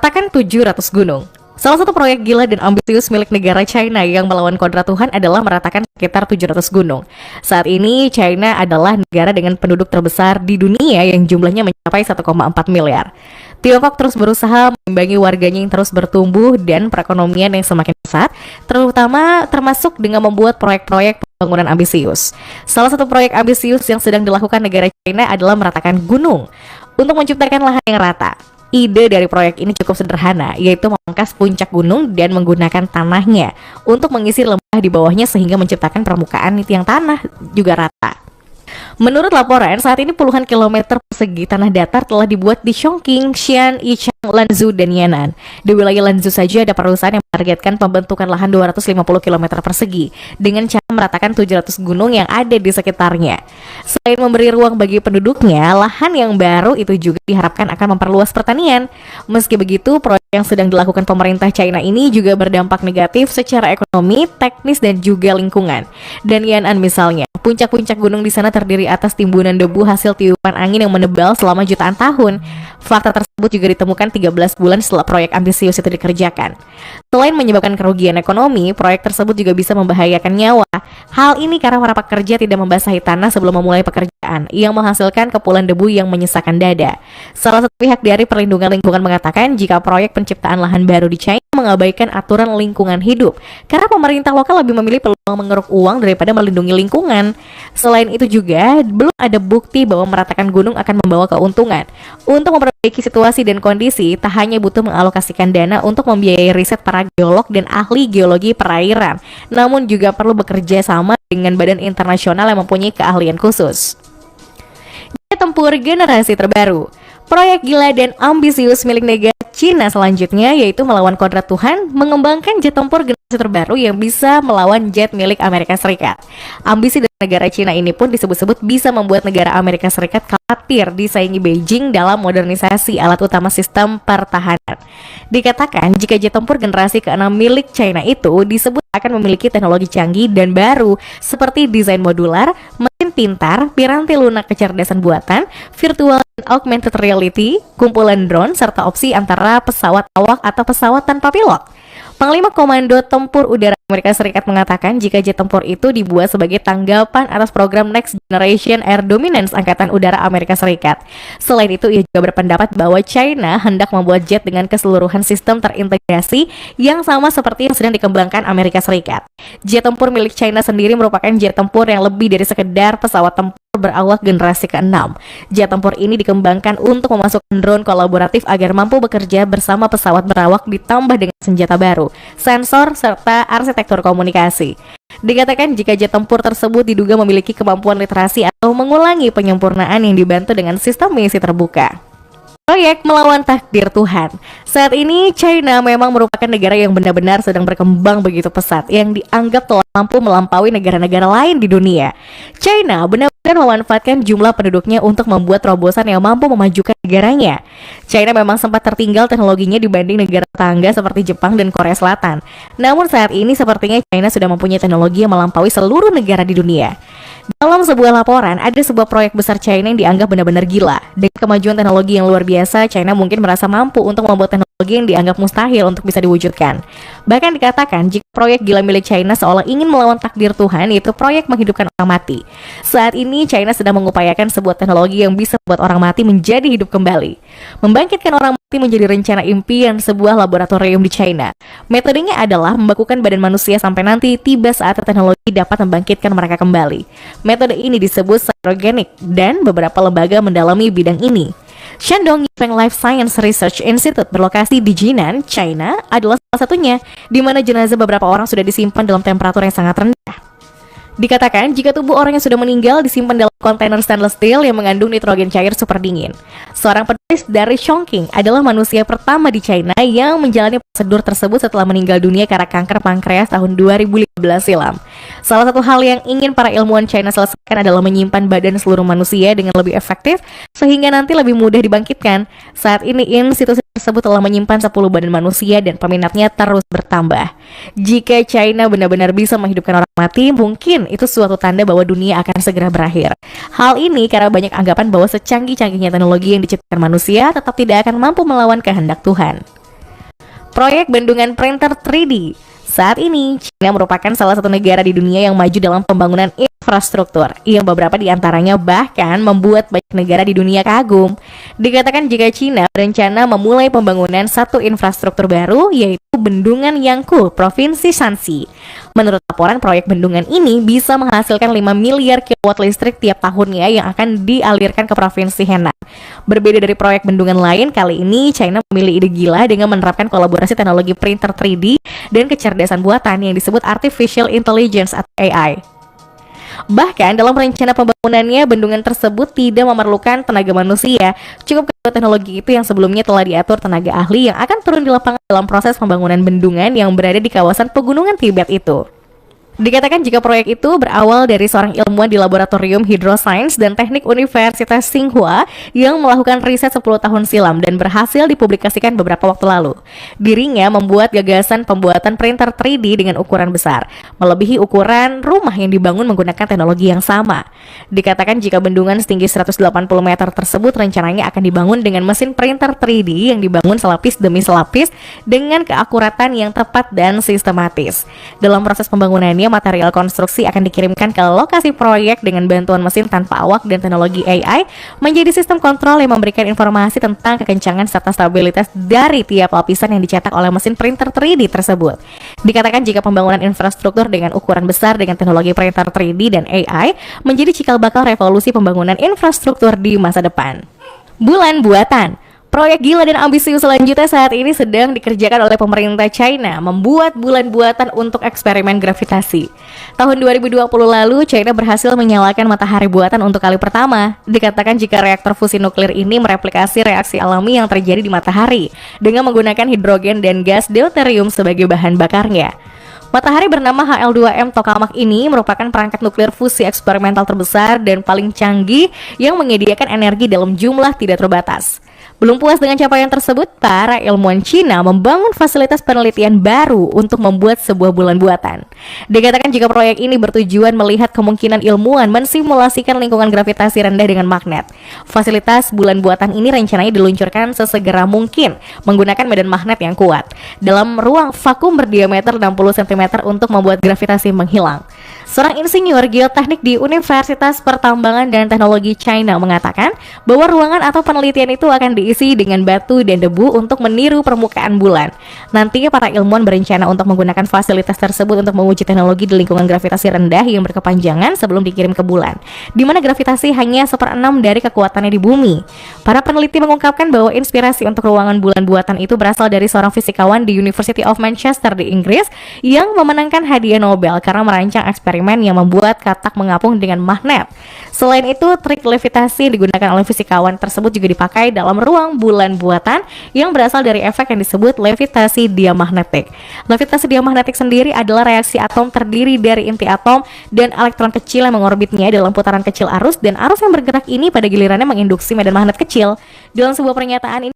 meratakan 700 gunung. Salah satu proyek gila dan ambisius milik negara China yang melawan kodrat Tuhan adalah meratakan sekitar 700 gunung. Saat ini, China adalah negara dengan penduduk terbesar di dunia yang jumlahnya mencapai 1,4 miliar. Tiongkok terus berusaha mengimbangi warganya yang terus bertumbuh dan perekonomian yang semakin pesat, terutama termasuk dengan membuat proyek-proyek pembangunan ambisius. Salah satu proyek ambisius yang sedang dilakukan negara China adalah meratakan gunung untuk menciptakan lahan yang rata. Ide dari proyek ini cukup sederhana, yaitu memangkas puncak gunung dan menggunakan tanahnya untuk mengisi lembah di bawahnya sehingga menciptakan permukaan yang tanah juga rata. Menurut laporan, saat ini puluhan kilometer persegi tanah datar telah dibuat di Chongqing, Xi'an, Yichang, Lanzhou, dan Yan'an. Di wilayah Lanzhou saja ada perusahaan yang menargetkan pembentukan lahan 250 km persegi dengan cara meratakan 700 gunung yang ada di sekitarnya. Selain memberi ruang bagi penduduknya, lahan yang baru itu juga diharapkan akan memperluas pertanian. Meski begitu, proyek yang sedang dilakukan pemerintah China ini juga berdampak negatif secara ekonomi, teknis, dan juga lingkungan. Dan Yan'an misalnya, puncak-puncak gunung di sana terdiri atas timbunan debu hasil tiupan angin yang menebal selama jutaan tahun. Fakta tersebut juga ditemukan 13 bulan setelah proyek ambisius itu dikerjakan. Selain menyebabkan kerugian ekonomi, proyek tersebut juga bisa membahayakan nyawa. Hal ini karena para pekerja tidak membasahi tanah sebelum memulai pekerjaan, yang menghasilkan kepulan debu yang menyesakkan dada. Salah satu pihak dari perlindungan lingkungan mengatakan jika proyek penciptaan lahan baru di China mengabaikan aturan lingkungan hidup, karena pemerintah lokal lebih memilih peluang mengeruk uang daripada melindungi lingkungan. Selain itu juga, belum ada bukti bahwa meratakan gunung akan membawa keuntungan. Untuk memperbaiki situasi dan kondisi, tak hanya butuh mengalokasikan dana untuk membiayai riset para geolog dan ahli geologi perairan, namun juga perlu bekerja sama dengan badan internasional yang mempunyai keahlian khusus. Jet tempur generasi terbaru. Proyek gila dan ambisius milik negara Cina selanjutnya yaitu melawan kodrat Tuhan, mengembangkan jet tempur generasi terbaru yang bisa melawan jet milik Amerika Serikat. Ambisi dari negara Cina ini pun disebut-sebut bisa membuat negara Amerika Serikat khawatir disaingi Beijing dalam modernisasi alat utama sistem pertahanan. Dikatakan jika jet tempur generasi ke-6 milik China itu disebut akan memiliki teknologi canggih dan baru seperti desain modular, mesin pintar, piranti lunak kecerdasan buatan, virtual dan augmented reality, kumpulan drone, serta opsi antara pesawat awak atau pesawat tanpa pilot. Panglima Komando Tempur Udara Amerika Serikat mengatakan jika jet tempur itu dibuat sebagai tanggapan atas program Next Generation Air Dominance Angkatan Udara Amerika Serikat. Selain itu, ia juga berpendapat bahwa China hendak membuat jet dengan keseluruhan sistem terintegrasi yang sama seperti yang sedang dikembangkan Amerika Serikat. Jet tempur milik China sendiri merupakan jet tempur yang lebih dari sekedar pesawat tempur berawak generasi ke-6. Jet tempur ini dikembangkan untuk memasukkan drone kolaboratif agar mampu bekerja bersama pesawat berawak ditambah dengan senjata baru, sensor, serta arsitektur komunikasi. Dikatakan jika jet tempur tersebut diduga memiliki kemampuan literasi atau mengulangi penyempurnaan yang dibantu dengan sistem misi terbuka. Proyek melawan takdir Tuhan. Saat ini China memang merupakan negara yang benar-benar sedang berkembang begitu pesat, yang dianggap telah mampu melampaui negara-negara lain di dunia. China benar-benar memanfaatkan jumlah penduduknya untuk membuat terobosan yang mampu memajukan negaranya. China memang sempat tertinggal teknologinya dibanding negara tetangga seperti Jepang dan Korea Selatan. Namun saat ini sepertinya China sudah mempunyai teknologi yang melampaui seluruh negara di dunia. Dalam sebuah laporan, ada sebuah proyek besar China yang dianggap benar-benar gila. Dengan kemajuan teknologi yang luar biasa, China mungkin merasa mampu untuk membuat teknologi yang dianggap mustahil untuk bisa diwujudkan. Bahkan dikatakan, jika proyek gila milik China seolah ingin melawan takdir Tuhan, yaitu proyek menghidupkan orang mati. Saat ini, China sedang mengupayakan sebuah teknologi yang bisa membuat orang mati menjadi hidup kembali. Membangkitkan orang mati menjadi rencana impian sebuah laboratorium di China. Metodenya adalah membakukan badan manusia sampai nanti tiba saat teknologi dapat membangkitkan mereka kembali. Metode ini disebut cytogenik dan beberapa lembaga mendalami bidang ini. Shandong Yifeng Life Science Research Institute berlokasi di Jinan, China adalah salah satunya, di mana jenazah beberapa orang sudah disimpan dalam temperatur yang sangat rendah. Dikatakan jika tubuh orang yang sudah meninggal disimpan dalam kontainer stainless steel yang mengandung nitrogen cair super dingin. Seorang penulis dari Chongqing adalah manusia pertama di China yang menjalani prosedur tersebut setelah meninggal dunia karena kanker pankreas tahun 2015 silam. Salah satu hal yang ingin para ilmuwan China selesaikan adalah menyimpan badan seluruh manusia dengan lebih efektif sehingga nanti lebih mudah dibangkitkan. Saat ini institusi tersebut telah menyimpan 10 badan manusia dan peminatnya terus bertambah. Jika China benar-benar bisa menghidupkan orang mati, mungkin itu suatu tanda bahwa dunia akan segera berakhir. Hal ini karena banyak anggapan bahwa secanggih-canggihnya teknologi yang diciptakan manusia tetap tidak akan mampu melawan kehendak Tuhan. Proyek bendungan printer 3D. Saat ini, China merupakan salah satu negara di dunia yang maju dalam pembangunan infrastruktur, yang beberapa di antaranya bahkan membuat banyak negara di dunia kagum. Dikatakan jika China berencana memulai pembangunan satu infrastruktur baru, yaitu Bendungan Yangkou, Provinsi Shanxi. Menurut laporan, proyek bendungan ini bisa menghasilkan 5 miliar kilowatt listrik tiap tahunnya yang akan dialirkan ke Provinsi Henan. Berbeda dari proyek bendungan lain, kali ini China memilih ide gila dengan menerapkan kolaborasi teknologi printer 3D dan kecerdasan buatan yang disebut Artificial Intelligence atau AI. Bahkan dalam rencana pembangunannya, bendungan tersebut tidak memerlukan tenaga manusia. Cukup kedua teknologi itu yang sebelumnya telah diatur tenaga ahli yang akan turun di lapangan dalam proses pembangunan bendungan yang berada di kawasan pegunungan Tibet itu. Dikatakan jika proyek itu berawal dari seorang ilmuwan di Laboratorium Hydroscience dan Teknik Universitas Tsinghua yang melakukan riset 10 tahun silam dan berhasil dipublikasikan beberapa waktu lalu. Dirinya membuat gagasan pembuatan printer 3D dengan ukuran besar, melebihi ukuran rumah yang dibangun menggunakan teknologi yang sama. Dikatakan jika bendungan setinggi 180 meter tersebut rencananya akan dibangun dengan mesin printer 3D yang dibangun selapis demi selapis dengan keakuratan yang tepat dan sistematis. Dalam proses pembangunannya, material konstruksi akan dikirimkan ke lokasi proyek dengan bantuan mesin tanpa awak dan teknologi AI menjadi sistem kontrol yang memberikan informasi tentang kekencangan serta stabilitas dari tiap lapisan yang dicetak oleh mesin printer 3D tersebut. Dikatakan jika pembangunan infrastruktur dengan ukuran besar dengan teknologi printer 3D dan AI menjadi cikal bakal revolusi pembangunan infrastruktur di masa depan. Bulan buatan. Proyek gila dan ambisius selanjutnya saat ini sedang dikerjakan oleh pemerintah China, membuat bulan buatan untuk eksperimen gravitasi. Tahun 2020 lalu, China berhasil menyalakan matahari buatan untuk kali pertama. Dikatakan jika reaktor fusi nuklir ini mereplikasi reaksi alami yang terjadi di matahari dengan menggunakan hidrogen dan gas deuterium sebagai bahan bakarnya. Matahari bernama HL2M Tokamak ini merupakan perangkat nuklir fusi eksperimental terbesar dan paling canggih yang menyediakan energi dalam jumlah tidak terbatas. Belum puas dengan capaian tersebut, para ilmuwan Cina membangun fasilitas penelitian baru untuk membuat sebuah bulan buatan. Dikatakan jika proyek ini bertujuan melihat kemungkinan ilmuwan mensimulasikan lingkungan gravitasi rendah dengan magnet. Fasilitas bulan buatan ini rencananya diluncurkan sesegera mungkin menggunakan medan magnet yang kuat dalam ruang vakum berdiameter 60 cm untuk membuat gravitasi menghilang. Seorang insinyur geoteknik di Universitas Pertambangan dan Teknologi China mengatakan bahwa ruangan atau penelitian itu akan diisi dengan batu dan debu untuk meniru permukaan bulan. Nantinya para ilmuwan berencana untuk menggunakan fasilitas tersebut untuk menguji teknologi di lingkungan gravitasi rendah yang berkepanjangan sebelum dikirim ke bulan, di mana gravitasi hanya 1/6 dari kekuatannya di bumi. Para peneliti mengungkapkan bahwa inspirasi untuk ruangan bulan buatan itu berasal dari seorang fisikawan di University of Manchester di Inggris yang memenangkan hadiah Nobel karena merancang eksperimen yang membuat katak mengapung dengan magnet. Selain itu, trik levitasi yang digunakan oleh fisikawan tersebut juga dipakai dalam ruang bulan buatan yang berasal dari efek yang disebut levitasi diamagnetik. Levitasi diamagnetik sendiri adalah reaksi atom terdiri dari inti atom dan elektron kecil yang mengorbitnya dalam putaran kecil arus, dan arus yang bergerak ini pada gilirannya menginduksi medan magnet kecil. Dalam sebuah pernyataan ini